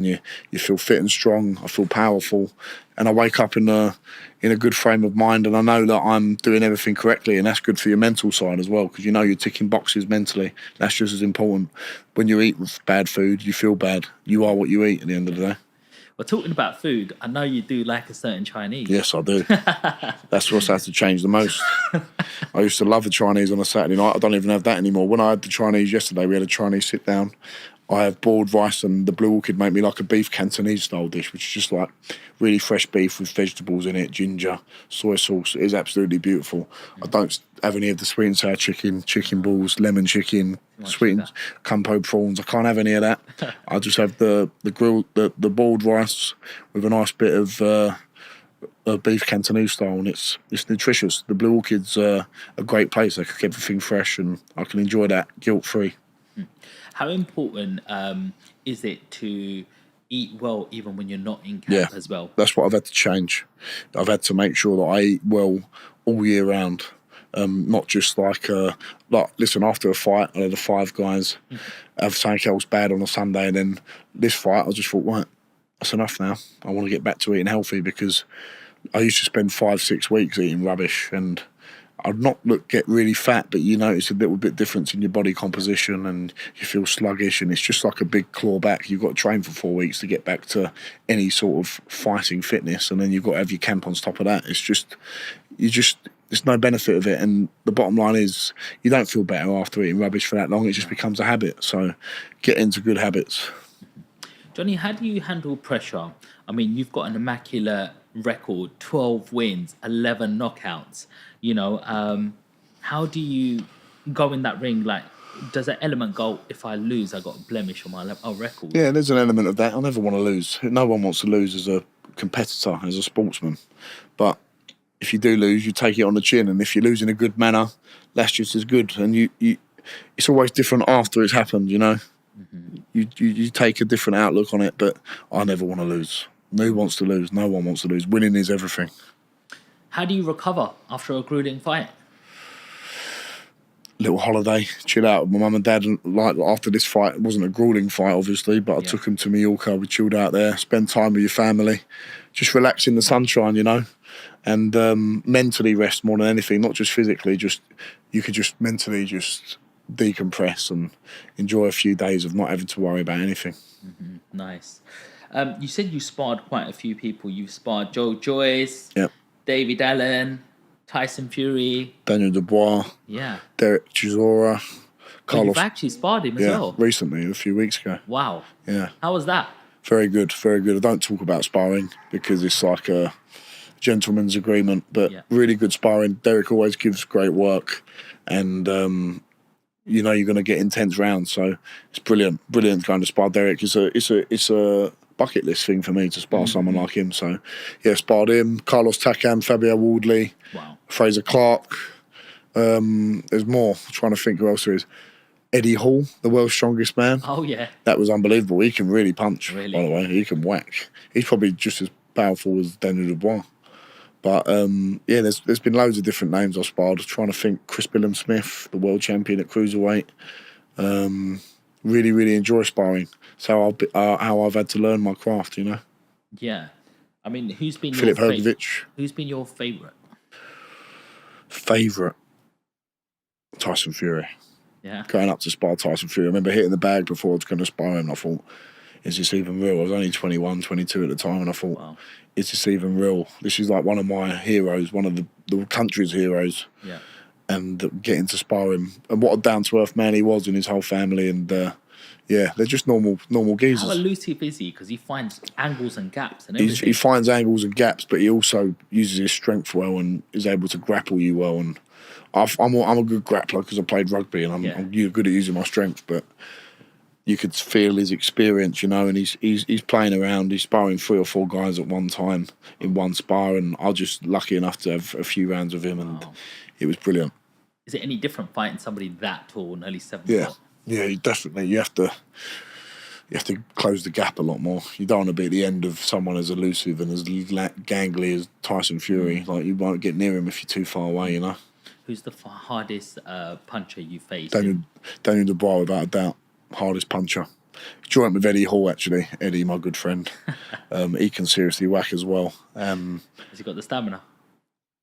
You feel fit and strong. I feel powerful, and I wake up in a good frame of mind, and I know that I'm doing everything correctly, and that's good for your mental side as well, because you know you're ticking boxes mentally. That's just as important. When you eat bad food, you feel bad. You are what you eat at the end of the day. Well, talking about food, I know you do like a certain Chinese. Yes, I do. That's what's had to change the most. I used to love the Chinese on a Saturday night. I don't even have that anymore. When I had the Chinese yesterday, we had a Chinese sit down. I have boiled rice, and the Blue Orchid made me like a beef Cantonese style dish, which is just like really fresh beef with vegetables in it, ginger, soy sauce. It is absolutely beautiful. I don't have any of the sweet and sour chicken balls, lemon chicken, sweet and campo prawns. I can't have any of that. I just have the grilled, the boiled rice with a nice bit of beef Cantonese style, and it's nutritious. The Blue Orchid's a great place. They cook everything fresh, and I can enjoy that guilt free. How important is it to eat well even when you're not in camp as well? That's what I've had to change. I've had to make sure that I eat well all year round. Not just like listen, after a fight, I had the Five Guys have something else bad on a Sunday, and then this fight, I just thought, right, that's enough now. I want to get back to eating healthy, because I used to spend 5-6 weeks eating rubbish, and I'd not get really fat, but you notice a little bit difference in your body composition, and you feel sluggish, and it's just like a big claw back. You've got to train for 4 weeks to get back to any sort of fighting fitness, and then you've got to have your camp on top of that. There's no benefit of it, and the bottom line is you don't feel better after eating rubbish for that long. It just becomes a habit. So get into good habits. Johnny, how do you handle pressure? I mean, you've got an immaculate record, 12 wins, 11 knockouts. You know, how do you go in that ring? Like, does that element go, if I lose, I got a blemish on my record? Yeah, there's an element of that. I never want to lose. No one wants to lose as a competitor, as a sportsman. But if you do lose, you take it on the chin. And if you lose in a good manner, that's just as good. And you it's always different after it's happened, you know. You take a different outlook on it, but I never want to lose. Who wants to lose? No one wants to lose. Winning is everything. How do you recover after a grueling fight? Little holiday, chill out with my mum and dad. Like after this fight, it wasn't a grueling fight, obviously, but I took them to Mallorca. We chilled out there, spend time with your family, just relax in the sunshine, you know, and mentally rest more than anything, not just physically. Just you could just mentally just decompress and enjoy a few days of not having to worry about anything. Nice. You said you sparred quite a few people. You've sparred Joe Joyce, David Allen, Tyson Fury, Daniel Dubois, Derek Chisora, Carlos. You've actually sparred him as well? Recently, a few weeks ago. Wow. Yeah. How was that? Very good, very good. I don't talk about sparring because it's like a gentleman's agreement, but really good sparring. Derek always gives great work, and you know you're going to get intense rounds, so it's brilliant going to spar Derek. It's a bucket list thing for me to spar someone like him. So yeah, sparred him, Carlos Takam, Fabio Wardley, Fraser Clark. There's more. I'm trying to think who else there is. Eddie Hall, the world's strongest man. Oh yeah, that was unbelievable. He can really punch. By the way, he can whack. He's probably just as powerful as Daniel Dubois. But yeah, there's been loads of different names I've sparred. I'm trying to think. Chris Billam-Smith, the world champion at cruiserweight. Really enjoy sparring. So how I've had to learn my craft, you know. Yeah, I mean, who's been Filip your Hrgovic? Who's been your favourite? Tyson Fury. Yeah. Going up to spar Tyson Fury. I remember hitting the bag before I was going to spar him. And I thought, is this even real? I was only 21, 22 at the time, and I thought, is this even real? This is like one of my heroes, one of the country's heroes. Yeah. And getting to spar him, and what a down-to-earth man he was, and his whole family, and yeah, they're just normal geezers. How elusive is he? Because he finds angles and gaps and everything. He finds angles and gaps, but he also uses his strength well and is able to grapple you well. And I'm a good grappler because I played rugby, and I'm good at using my strength. But you could feel his experience, you know, and he's playing around. He's sparring 3 or 4 guys at one time in one spar, and I was just lucky enough to have a few rounds with him, and it was brilliant. Is it any different fighting somebody that tall, nearly 7 foot? Yeah, definitely. You have to close the gap a lot more. You don't want to be at the end of someone as elusive and as gangly as Tyson Fury. Like, you won't get near him if you're too far away, you know. Who's the hardest puncher you faced? Daniel Dubois, without a doubt, hardest puncher. Joint with Eddie Hall, actually. Eddie, my good friend. He can seriously whack as well. Has he got the stamina?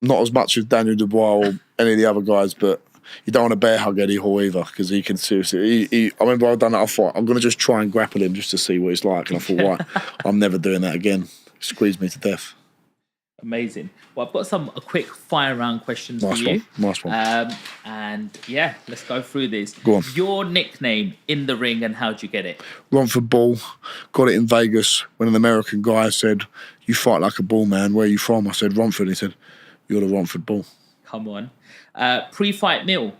Not as much as Daniel Dubois or any of the other guys, but you don't want to bear hug Eddie Hall either, because he can seriously... I remember I'd done that, I thought, I'm going to just try and grapple him just to see what he's like. And I thought, right, I'm never doing that again. He squeezed me to death. Amazing. Well, I've got a quick fire round questions for you. Nice one. And yeah, let's go through this. Go on. Your nickname in the ring and how'd you get it? Romford Bull. Got it in Vegas when an American guy said, "You fight like a bull, man. Where are you from?" I said, "Romford." He said, "You're the Romford Bull." Come on. Pre-fight meal?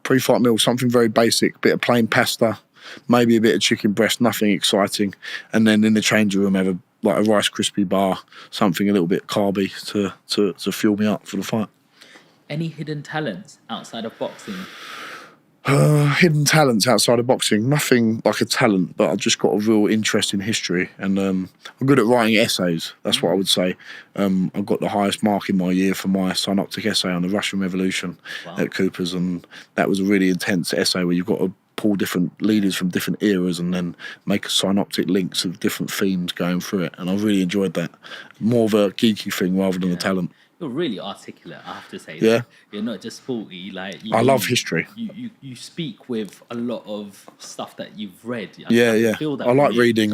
Pre-fight meal, something very basic. Bit of plain pasta, maybe a bit of chicken breast, nothing exciting. And then in the changing room, have a Rice Krispie bar, something a little bit carby to fuel me up for the fight. Any hidden talents outside of boxing? Hidden talents outside of boxing, nothing like a talent, but I've just got a real interest in history, and I'm good at writing essays. That's what I would say. I got the highest mark in my year for my synoptic essay on the Russian Revolution at Cooper's, and that was a really intense essay where you've got to pull different leaders from different eras and then make synoptic links of different themes going through it, and I really enjoyed that. More of a geeky thing rather than a talent. You're really articulate, I have to say. Yeah. You're not just sporty. I love history. You speak with a lot of stuff that you've read. I like reading.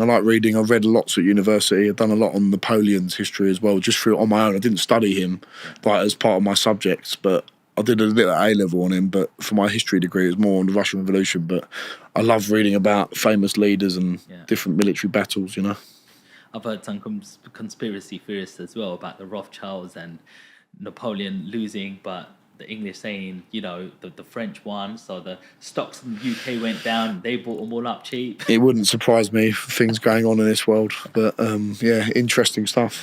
I've read lots at university. I've done a lot on Napoleon's history as well, just through it on my own. I didn't study him as part of my subjects, but I did a little A-level on him. But for my history degree, it was more on the Russian Revolution. But I love reading about famous leaders and different military battles, you know. I've heard some conspiracy theorists as well about the Rothschilds and Napoleon losing, but the English saying, the French won, so the stocks in the UK went down, they bought them all up cheap. It wouldn't surprise me, things going on in this world, but interesting stuff.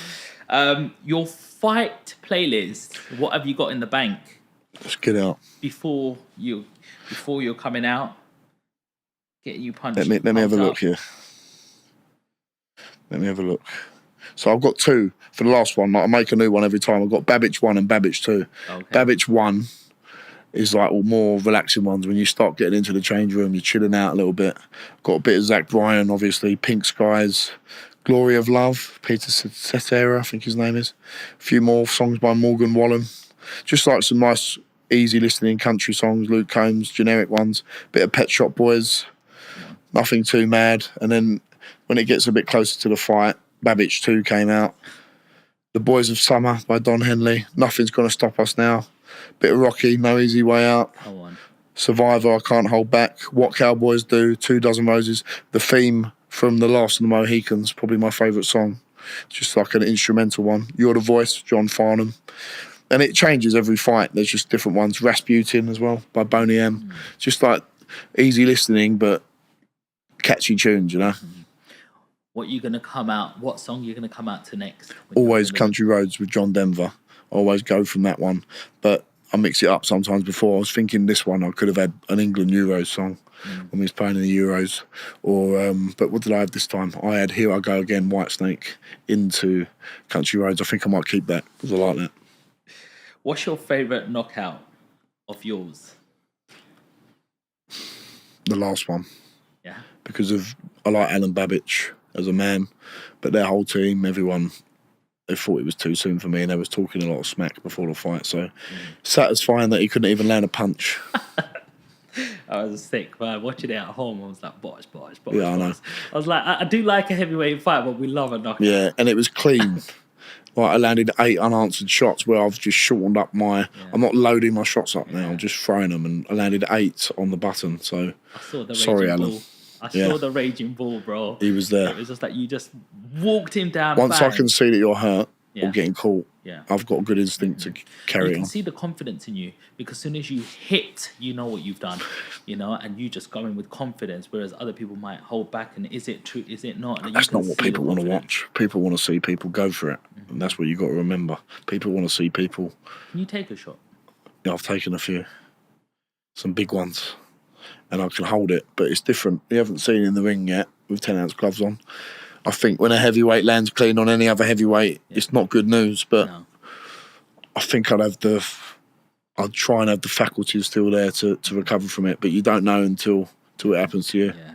Your fight playlist, what have you got in the bank? Let's get out. Before you're coming out, getting you punched. Let me have a look here. Let me have a look. So I've got two for the last one. I make a new one every time. I've got Babbage 1 and Babbage 2. Okay. Babbage 1 is like all more relaxing ones. When you start getting into the change room, you're chilling out a little bit. Got a bit of Zach Bryan, obviously. Pink Skies, Glory of Love, Peter Cetera, I think his name is. A few more songs by Morgan Wallen. Just like some nice, easy listening country songs. Luke Combs, generic ones. Bit of Pet Shop Boys. Nothing too mad. And then when it gets a bit closer to the fight, Babbage 2 came out. The Boys of Summer by Don Henley. Nothing's Gonna Stop Us Now. Bit of Rocky, No Easy Way Out. Come on. Survivor, I Can't Hold Back. What Cowboys Do, 2 Dozen Roses. The theme from The Last of the Mohicans, probably my favourite song. Just like an instrumental one. You're the Voice, John Farnham. And it changes every fight. There's just different ones. Rasputin as well by Boney M. Just like easy listening, but catchy tunes, you know. What song you gonna come out to next? Always Country Roads with John Denver. Always go from that one. But I mix it up sometimes before. I was thinking this one I could have had an England Euros song when we was playing in the Euros. But what did I have this time? I had Here I Go Again, Whitesnake, into Country Roads. I think I might keep that because I like that. What's your favourite knockout of yours? The last one. Yeah. Because I like Alan Babbage as a man, but their whole team, everyone, they thought it was too soon for me, and they was talking a lot of smack before the fight. So satisfying that he couldn't even land a punch. I was sick, man. Watching it at home, I was like, bosh. Yeah, I know. I was like, I do like a heavyweight fight, but we love a knockout. Yeah, and it was clean. Like I landed 8 unanswered shots where I've just shortened up my... Yeah. I'm not loading my shots up now, I'm just throwing them, and I landed 8 on the button. So sorry, Alan. I saw the raging bull, bro. He was there. It was just like you just walked him down. Once I can see that you're hurt or getting caught, I've got a good instinct to carry on. You can see the confidence in you, because as soon as you hit, you know what you've done, and you just go in with confidence, whereas other people might hold back and is it true, is it not? And that's not what people want to watch. People want to see people go for it. And that's what you got to remember. People want to see people. Can you take a shot? Yeah, I've taken a few. Some big ones. And I can hold it, but it's different. You haven't seen in the ring yet with 10-ounce gloves on. I think when a heavyweight lands clean on any other heavyweight, it's not good news, but I think I'd try and have the faculties still there to recover from it, but you don't know until it happens to you. Yeah.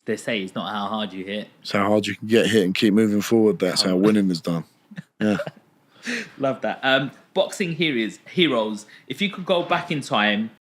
They say it's not how hard you hit. It's how hard you can get hit and keep moving forward. That's how winning is done. Yeah. Love that. Boxing heroes. If you could go back in time